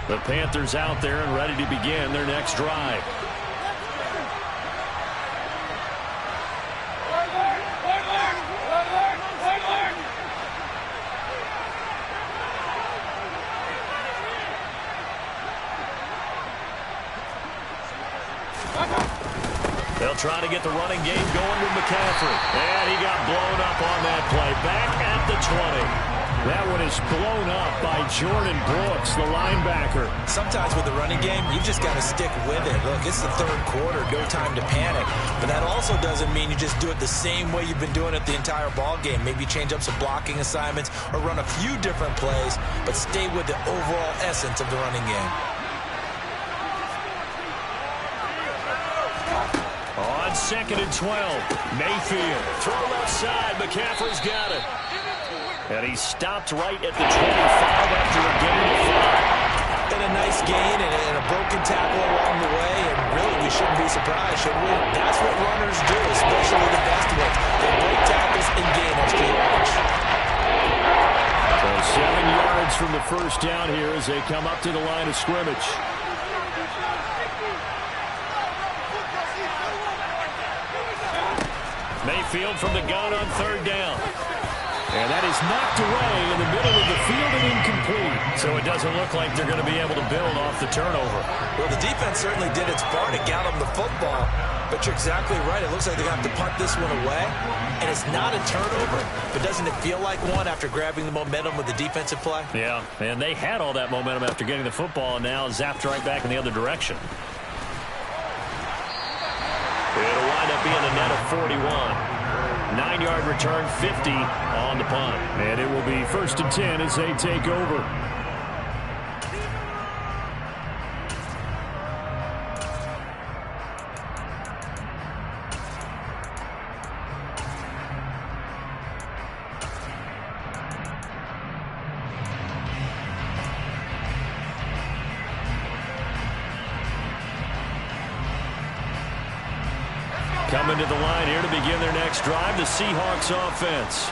The Panthers out there and ready to begin their next drive. They'll try to get the running game going with McCaffrey. And he got blown up on that play. Back at the 20. That one is blown up by Jordan Brooks, the linebacker. Sometimes with the running game, you've just got to stick with it. Look, it's the third quarter, no time to panic. But that also doesn't mean you just do it the same way you've been doing it the entire ball game. Maybe change up some blocking assignments or run a few different plays, but stay with the overall essence of the running game. On 2nd and 12, Mayfield. Throw left side, McCaffrey's got it. And he stopped right at the 25 after a gain of 5. And a nice gain and a broken tackle along the way, and really we shouldn't be surprised, should we? That's what runners do, especially the best ones. They break tackles and gain extra yards. So 7 yards from the first down here as they come up to the line of scrimmage. Mayfield from the gun on 3rd down. And that is knocked away in the middle of the field and incomplete. So it doesn't look like they're going to be able to build off the turnover. Well, the defense certainly did its part to get them the football. But you're exactly right. It looks like they're going to have to punt this one away. And it's not a turnover, but doesn't it feel like one after grabbing the momentum with the defensive play? Yeah, and they had all that momentum after getting the football and now zapped right back in the other direction. It'll wind up being a net of 41. 9-yard return, 50 on the punt. And it will be 1st and 10 as they take over. Coming to the line here to begin their next drive, the Seahawks offense.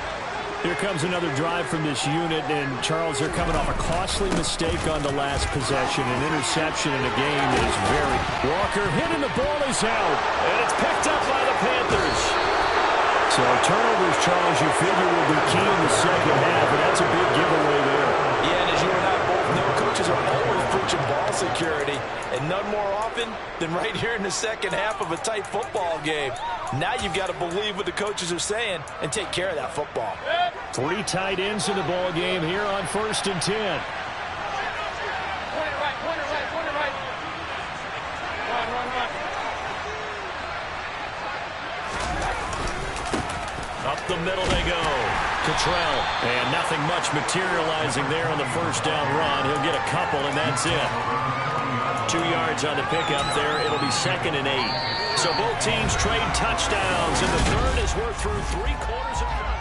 Here comes another drive from this unit, and Charles, they're coming off a costly mistake on the last possession, an interception in a game that is very... Walker hit and the ball is out, and it's picked up by the Panthers. So turnovers, Charles, you figure will be key in the second half, and that's a big giveaway there. Yeah, and as you and I both know, coaches are always preaching ball security, and none more often than right here in the second half of a tight football game. Now you've got to believe what the coaches are saying and take care of that football. 3 tight ends in the ball game here on 1st and 10. Up the middle they go. Cottrell. And nothing much materializing there on the first down run. He'll get a couple, and that's it. 2 yards on the pickup there. It'll be 2nd and 8. So both teams trade touchdowns, and the third as we're through 3/4 of play.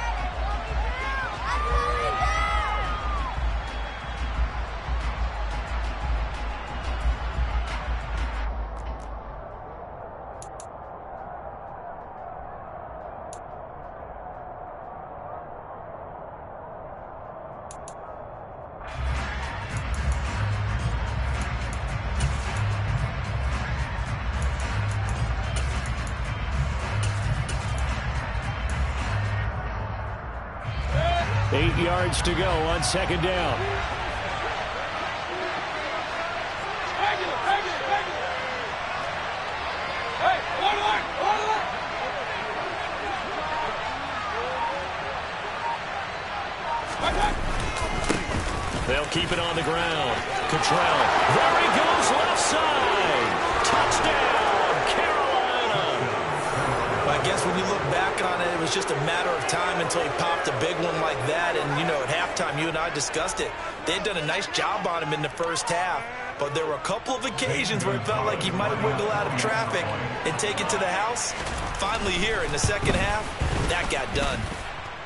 Eight yards to go on 2nd down. They'll keep it on the ground. Cottrell. There he goes, left side. Touchdown, Carolina. Well, I guess when you look back on it, it was just a matter of time until he popped a big one like that. And, you know, at halftime, you and I discussed it. They'd done a nice job on him in the first half. But there were a couple of occasions where it felt like he might wiggle out of traffic and take it to the house. Finally here in the second half, that got done.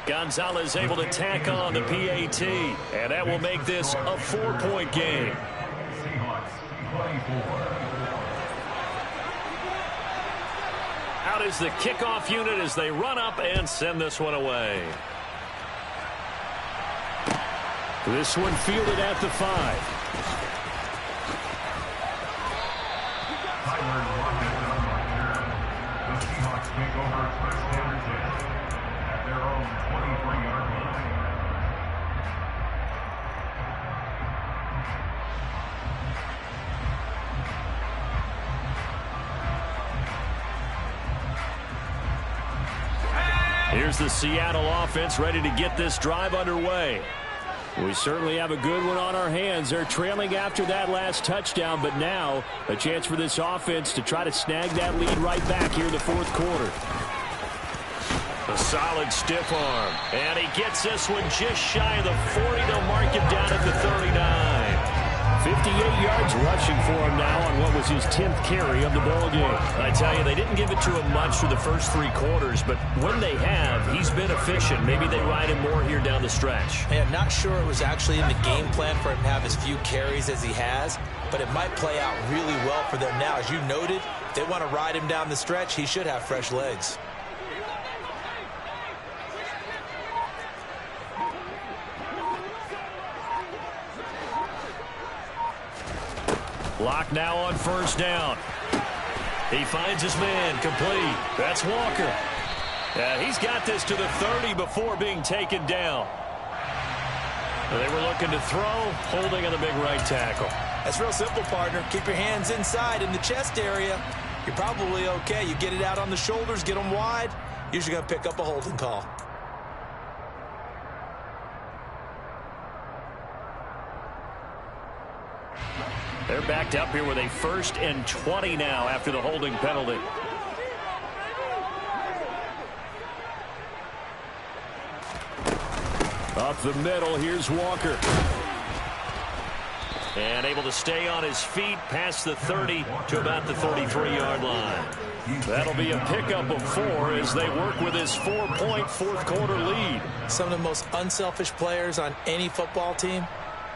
Gonzalez able to tack on the PAT, and that will make this a 4-point game. Seahawks 24. Out is the kickoff unit as they run up and send this one away. This one fielded at the 5. The Seahawks take over first and 10 at their own 23-yard line. Here's the Seattle offense ready to get this drive underway. We certainly have a good one on our hands. They're trailing after that last touchdown, but now a chance for this offense to try to snag that lead right back here in the fourth quarter. A solid stiff arm. And he gets this one just shy of the 40. They'll mark him down at the 39. 58 yards rushing for him now on what was his 10th carry of the ball game. I tell you, they didn't give it to him much through the first 3 quarters, but when they have, he's been efficient. Maybe they ride him more here down the stretch. Hey, I'm not sure it was actually in the game plan for him to have as few carries as he has, but it might play out really well for them now. As you noted, if they want to ride him down the stretch, he should have fresh legs. Lock now on first down. He finds his man complete. That's Walker. He's got this to the 30 before being taken down. They were looking to throw, holding on the big right tackle. That's real simple, partner. Keep your hands inside in the chest area. You're probably okay. You get it out on the shoulders, get them wide. Usually going to pick up a holding call. They're backed up here with a 1st and 20 now after the holding penalty. Up the middle, here's Walker. And able to stay on his feet past the 30 to about the 33-yard line. That'll be a pickup of 4 as they work with his 4-point fourth quarter lead. Some of the most unselfish players on any football team,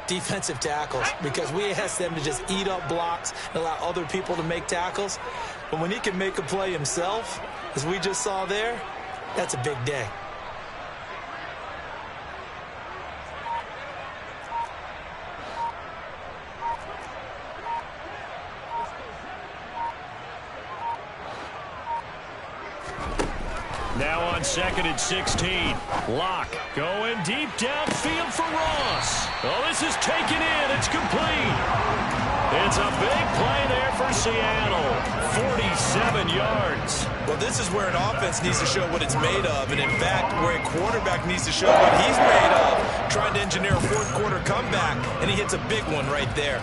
defensive tackles, because we ask them to just eat up blocks and allow other people to make tackles. But when he can make a play himself, as we just saw there, that's a big day. Now on 2nd and 16. Lock going deep downfield for Ross. Oh, this is taken in. It's complete. It's a big play there for Seattle. 47 yards. Well, this is where an offense needs to show what it's made of. And, in fact, where a quarterback needs to show what he's made of, trying to engineer a fourth quarter comeback, and he hits a big one right there.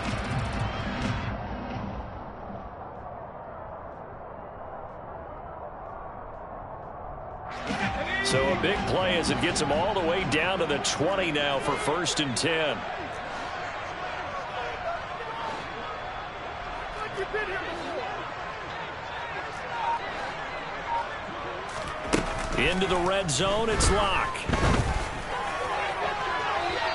So a big play as it gets him all the way down to the 20 now for 1st and 10. Into the red zone, it's Lock.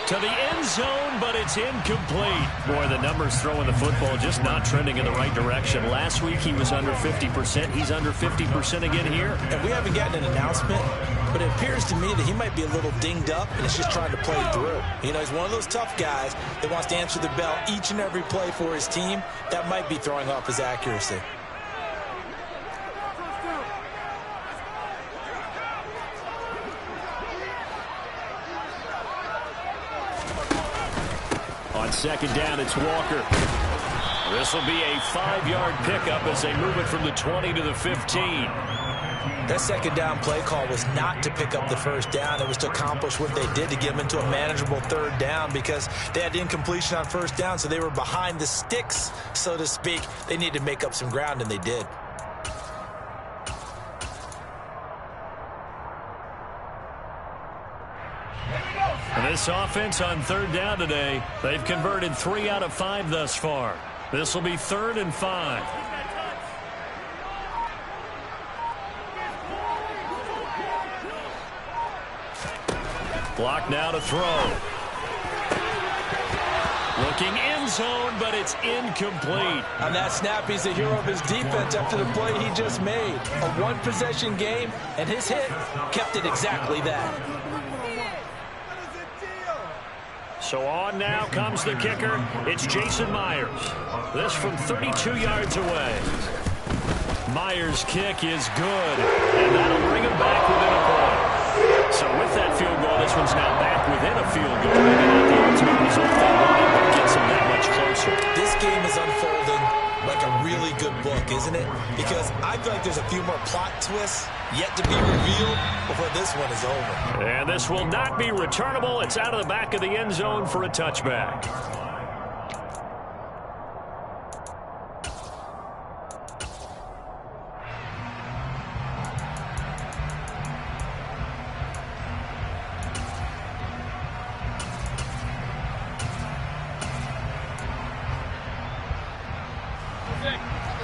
To the end zone, but it's incomplete. Boy, the numbers throwing the football just not trending in the right direction. Last week he was under 50%. He's under 50% again here. And we haven't gotten an announcement, but it appears to me that he might be a little dinged up and is just trying to play through. You know, he's one of those tough guys that wants to answer the bell each and every play for his team. That might be throwing off his accuracy. On 2nd down, it's Walker. This will be a 5-yard pickup as they move it from the 20 to the 15. That 2nd down play call was not to pick up the 1st down. It was to accomplish what they did, to get them into a manageable 3rd down, because they had incompletion on 1st down, so they were behind the sticks, so to speak. They needed to make up some ground, and they did. This offense on 3rd down today, they've converted 3 out of 5 thus far. This will be 3rd and 5. Block now to throw. Looking end zone, but it's incomplete. On that snap, he's the hero of his defense after the play he just made. A one-possession game, and his hit kept it exactly that. So on now comes the kicker. It's Jason Myers. This from 32 yards away. Myers' kick is good, and that'll bring him back within a point. So with that field goal, this one's now back within a field goal. Maybe not the ultimate result they wanted, but it gets them that much closer. This game is unfolding like a really good book, isn't it? Because I feel like there's a few more plot twists yet to be revealed before this one is over. And this will not be returnable. It's out of the back of the end zone for a touchback.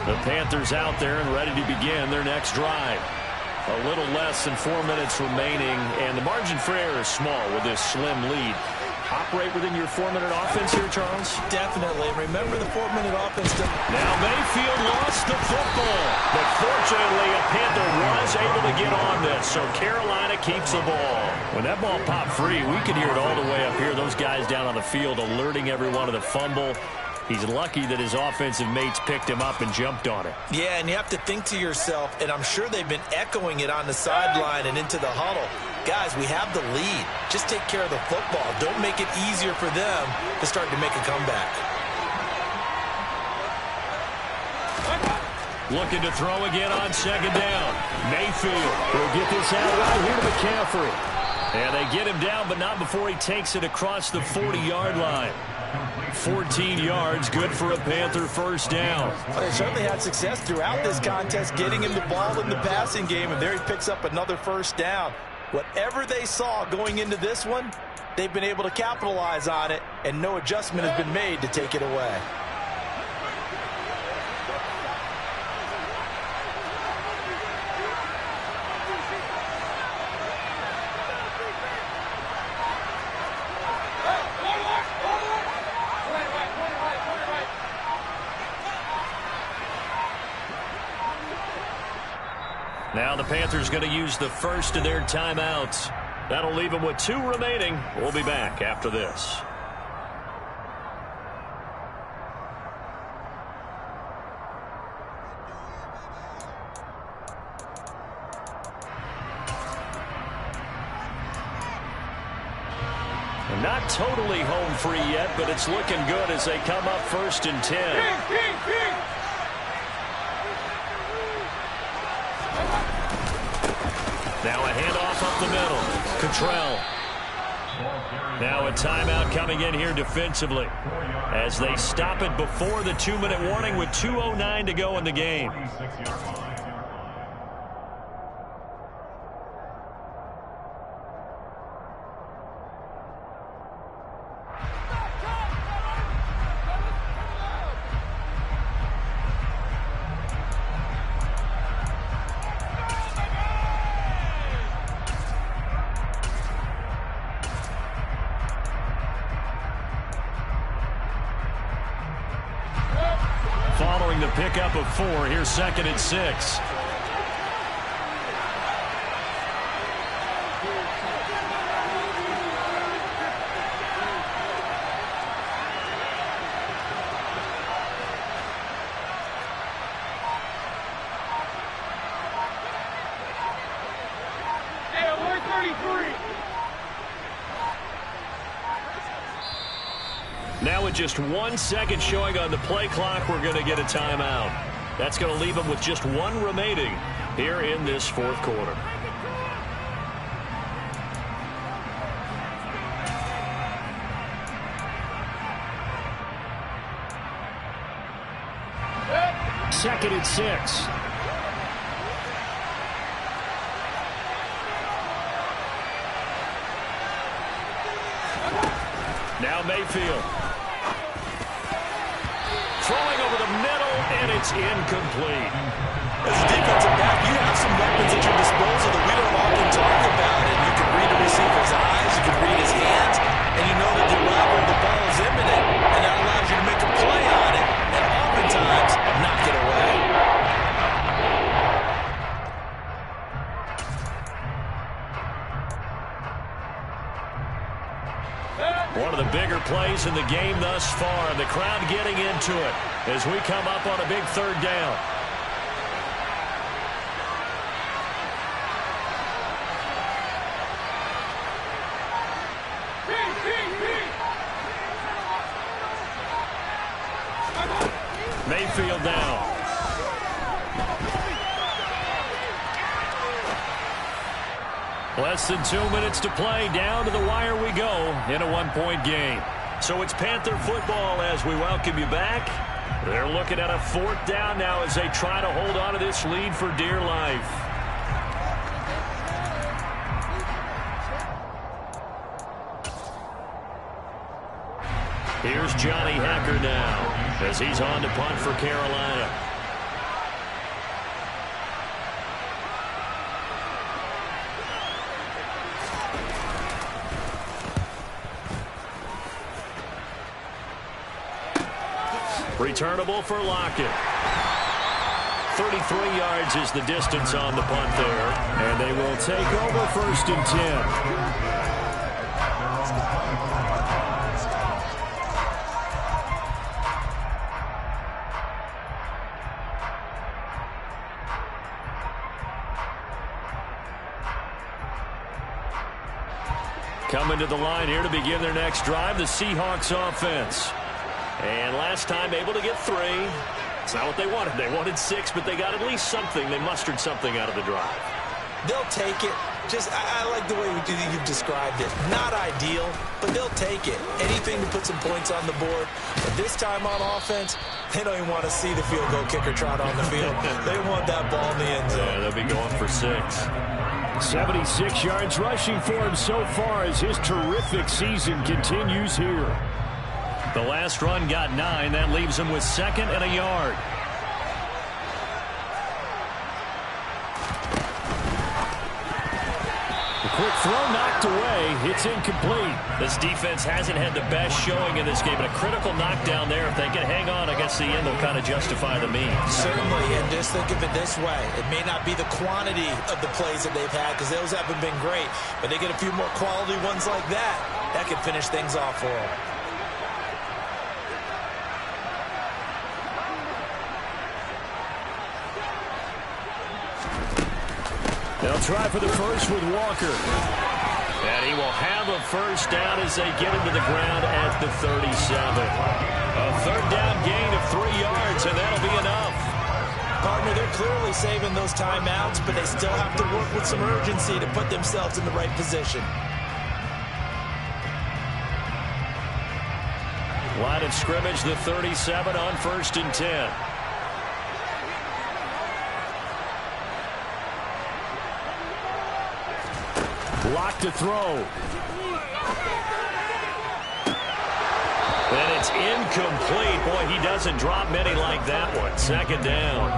The Panthers out there and ready to begin their next drive. A little less than 4 minutes remaining, and the margin for error is small with this slim lead. Operate within your 4-minute offense here, Charles? Definitely. Remember the 4-minute offense. Now Mayfield lost the football, but fortunately a Panther was able to get on this, so Carolina keeps the ball. When that ball popped free, we could hear it all the way up here. Those guys down on the field alerting everyone of the fumble. He's lucky that his offensive mates picked him up and jumped on it. Yeah, and you have to think to yourself, and I'm sure they've been echoing it on the sideline and into the huddle. Guys, we have the lead. Just take care of the football. Don't make it easier for them to start to make a comeback. Looking to throw again on second down. Mayfield will get this out right here to McCaffrey. And they get him down, but not before he takes it across the 40-yard line. 14 yards, good for a Panther first down. Well, they certainly had success throughout this contest, getting him the ball in the passing game, and there he picks up another first down. Whatever they saw going into this one, they've been able to capitalize on it, and no adjustment has been made to take it away. Now the Panthers going to use the first of their timeouts. That'll leave them with 2 remaining. We'll be back after this. And not totally home free yet, but it's looking good as they come up 1st and 10. Now a handoff up the middle. Cottrell. Now a timeout coming in here defensively as they stop it before the 2-minute warning with 2:09 to go in the game. Following the pickup of 4, here's 2nd and 6. Now with just 1 second showing on the play clock, we're going to get a timeout. That's going to leave them with just 1 remaining here in this 4th quarter. Second and 6. Now Mayfield. Throwing over the middle, and it's incomplete. As a defensive back, you have some weapons at your disposal that we don't often talk about. And you can read a receiver's eyes, you can read his hands, and you know that the arrival of the ball is imminent, and that allows you to make a play on it, and oftentimes knock it away. One of the bigger plays in the game thus far, and the crowd getting into it as we come up on a big 3rd down. Mayfield down. Less than 2 minutes to play. Down to the wire we go in a one-point game. So it's Panther football as we welcome you back. They're looking at a 4th down now as they try to hold on to this lead for dear life. Here's Johnny Hacker now as he's on to punt for Carolina. Returnable for Lockett. 33 yards is the distance on the punt there. And they will take over 1st and 10. Coming to the line here to begin their next drive, the Seahawks offense. And last time able to get 3. It's not what they wanted. They wanted 6, but they got at least something. They mustered something out of the drive. They'll take it. I like the way you've described it. Not ideal, but they'll take it. Anything to put some points on the board. But this time on offense, they don't even want to see the field goal kicker trot on the field. They want that ball in the end zone. Yeah, they'll be going for 6. 76 yards rushing for him so far as his terrific season continues here. The last run got 9. That leaves him with 2nd and a yard. A quick throw knocked away. It's incomplete. This defense hasn't had the best showing in this game, but a critical knockdown there. If they can hang on against the end, they'll kind of justify the means. Certainly, and just think of it this way. It may not be the quantity of the plays that they've had because those haven't been great, but they get a few more quality ones like that. That could finish things off for them. They'll try for the first with Walker. And he will have a 1st down as they get him to the ground at the 37. A 3rd down gain of 3 yards, and that'll be enough. Partner, they're clearly saving those timeouts, but they still have to work with some urgency to put themselves in the right position. Line of scrimmage, the 37 on 1st and 10. Block to throw. And it's incomplete. Boy, he doesn't drop many like that one. 2nd down.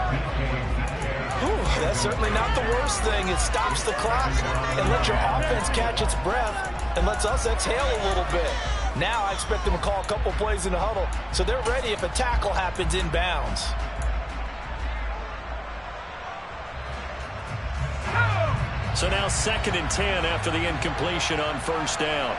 Whew, that's certainly not the worst thing. It stops the clock and lets your offense catch its breath and lets us exhale a little bit. Now I expect them to call a couple plays in the huddle so they're ready if a tackle happens inbounds. So now 2nd and 10 after the incompletion on 1st down.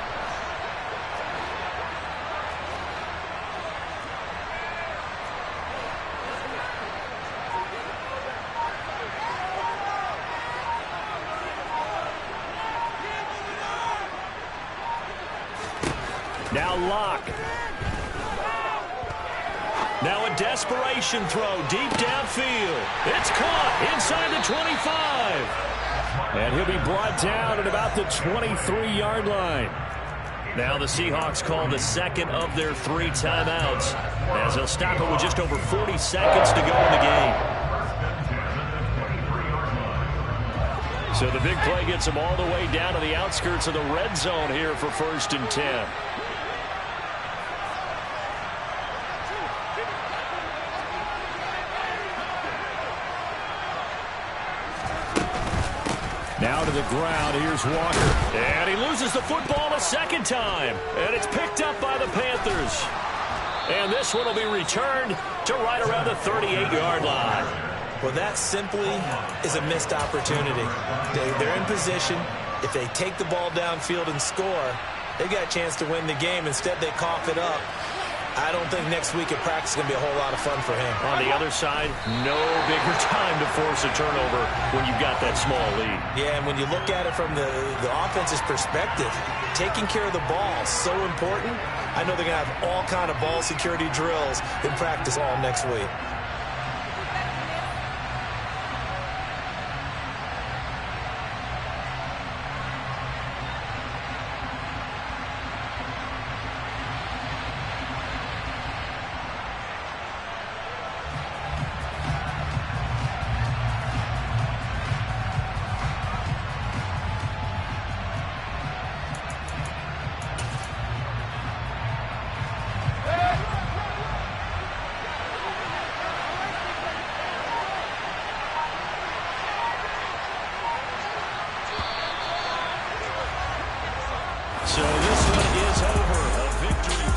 Now Locke. Now a desperation throw deep downfield. It's caught inside the 25. And he'll be brought down at about the 23-yard line. Now the Seahawks call the 2nd of their 3 timeouts as they'll stop it with just over 40 seconds to go in the game. So the big play gets them all the way down to the outskirts of the red zone here for 1st and 10. Now to the ground. Here's Walker. And he loses the football a 2nd time. And it's picked up by the Panthers. And this one will be returned to right around the 38-yard line. Well, that simply is a missed opportunity. They're in position. If they take the ball downfield and score, they've got a chance to win the game. Instead, they cough it up. I don't think next week at practice is going to be a whole lot of fun for him. On the other side, no bigger time to force a turnover when you've got that small lead. Yeah, and when you look at it from the offense's perspective, taking care of the ball is so important. I know they're going to have all kind of ball security drills in practice all next week. So this one is over. A victory.